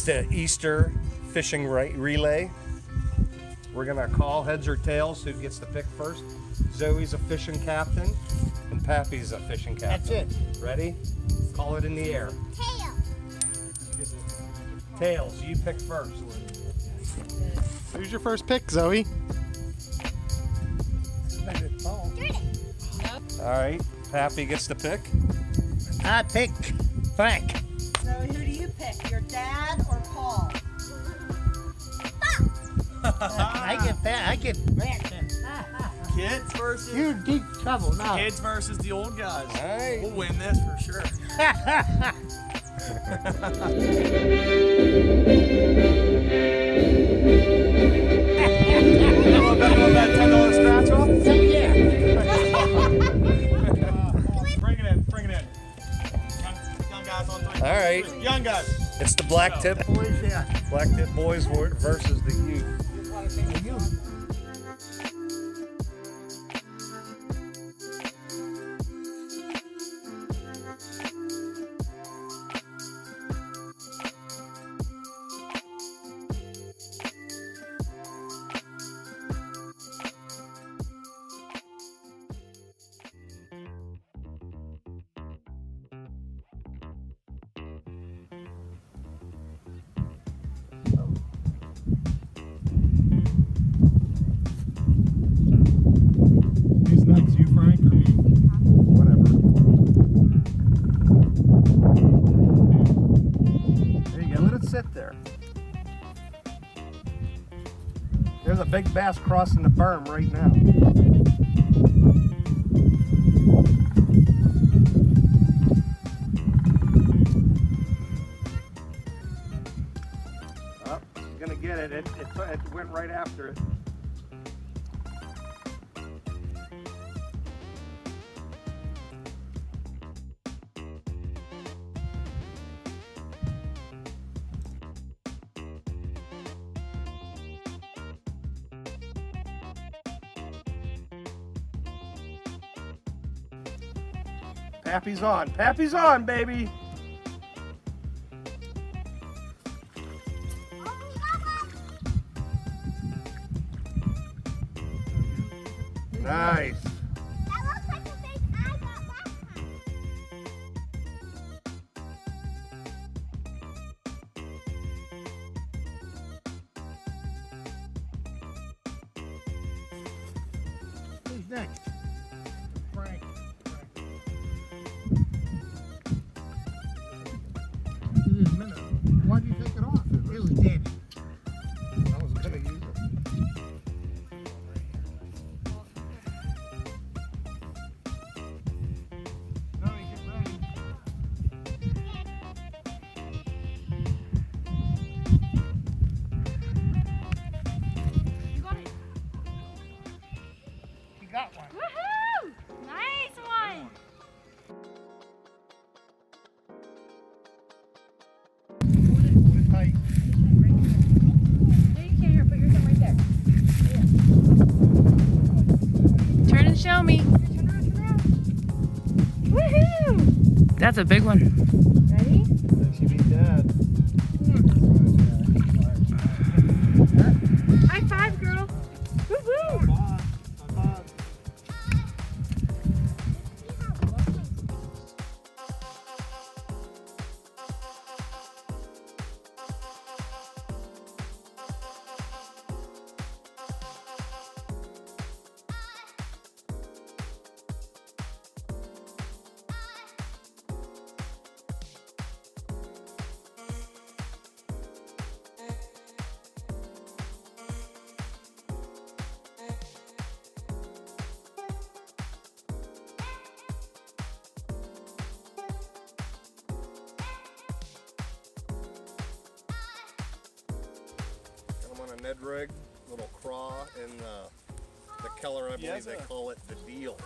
It's the Easter fishing relay. We're gonna call heads or tails who gets to pick first. Zoe's a fishing captain and Pappy's a fishing captain. That's it. Ready? Call it in the air. Tail. Tails, you pick first. Who's your first pick, Zoe? All right, Pappy gets to pick. I pick Frank. So who do you pick, your dad or Paul? I get that. I get Frank. Kids versus You're in deep trouble now. kids versus the old guys. All right. We'll win this for sure. That $10 scratch off? Yeah. Bring it in, bring it in. Young guys on three. All right. Young guys. It's the black tip Boys, yeah. boys versus the youth. You. Who's next, you, Frank, or me? Whatever. There you go. Let it sit there. There's a big bass crossing the berm right now. Oh, he's gonna get it. It went right after it. Pappy's on. Pappy's on, baby. Nice. That looks like the fish I got last time. Who's next? Frank. This is a minute. Why did you take it off? It was dead. I was gonna use it. Zoe, get ready. You got it. She got one. Woohoo! Nice one. Hold it tight. No, you can't hear. Put your thumb right there. Turn and show me. Turn around. Woohoo! That's a big one. Ready? She beat Dad. High five, girl. Woohoo! I'm on a Ned rig, little craw in the Keller, I believe Yes, they sir. call it the deal.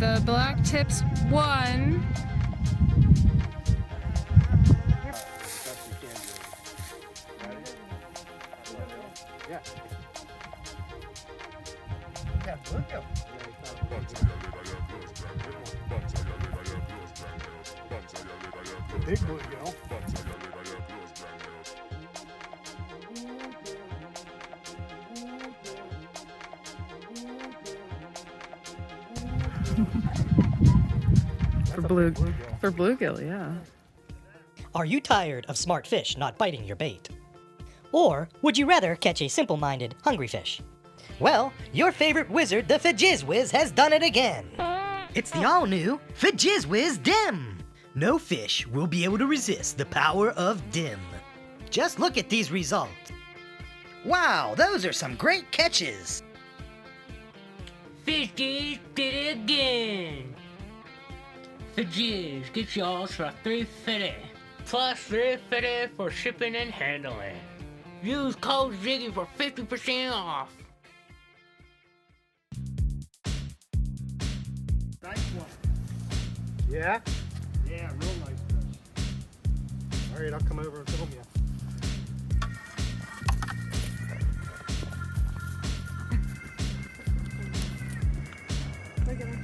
The black tips won. Yeah. Yeah, bluegill. Big bluegill. For bluegill, yeah. Are you tired of smart fish not biting your bait? Or would you rather catch a simple-minded, hungry fish? Well, your favorite wizard, the Fajizwiz, has done it again. It's the all-new Fajizwiz Dim. No fish will be able to resist the power of Dim. Just look at these results. Wow, those are some great catches. Fishies did it again. Fajizz gets yours for $3.50 plus $3.50 for shipping and handling. Use code Ziggy for 50% off. Nice one. Yeah? Yeah, real nice fish. All right, I'll come over and film you. Look at him.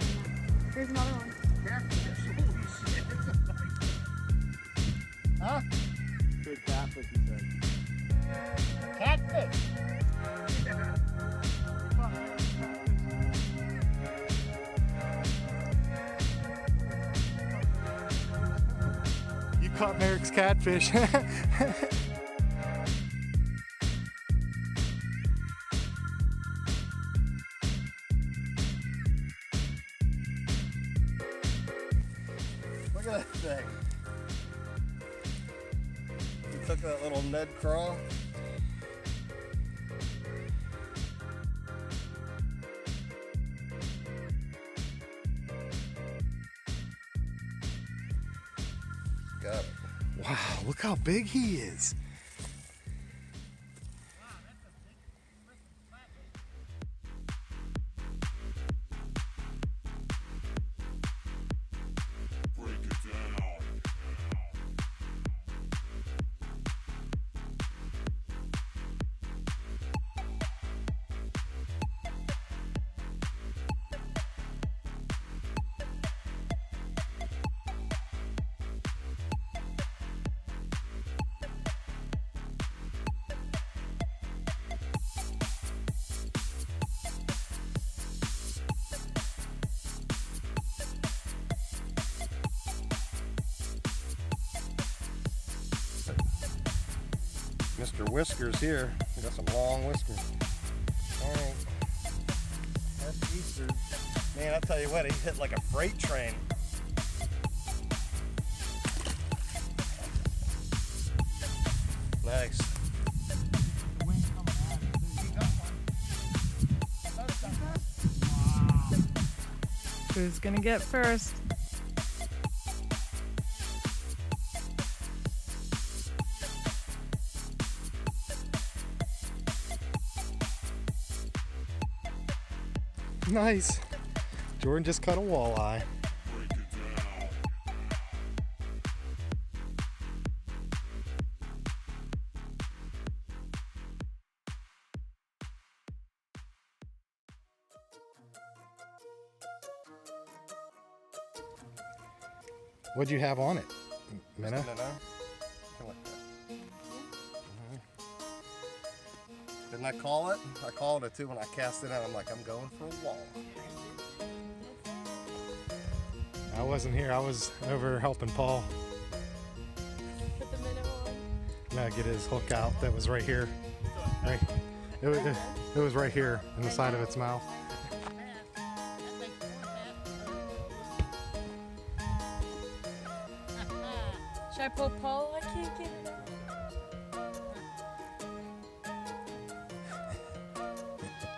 Here's another one. Catfish. Holy shit. Huh? Big catfish, he said. Catfish. You caught Merrick's catfish. Look at that thing. He took that little Ned crawl. Got it. Wow, look how big he is. Mr. Whiskers here. He got some long whiskers. All right. That's Easter. Man, I'll tell you what, he hit like a freight train. Nice. Who's gonna get first? Nice. Jordan just caught a walleye. What'd you have on it, Minna? Didn't I call it? I called it too when I cast it out. I'm like, I'm going for a wall. I wasn't here. I was over helping Paul. Put the minnow on. Get his hook out. That was right here. Right. It was right here in the side of its mouth. Should I pull Paul? I can't get it out.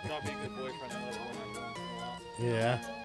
Gotta be a good boyfriend and let it run every once in a while. Yeah.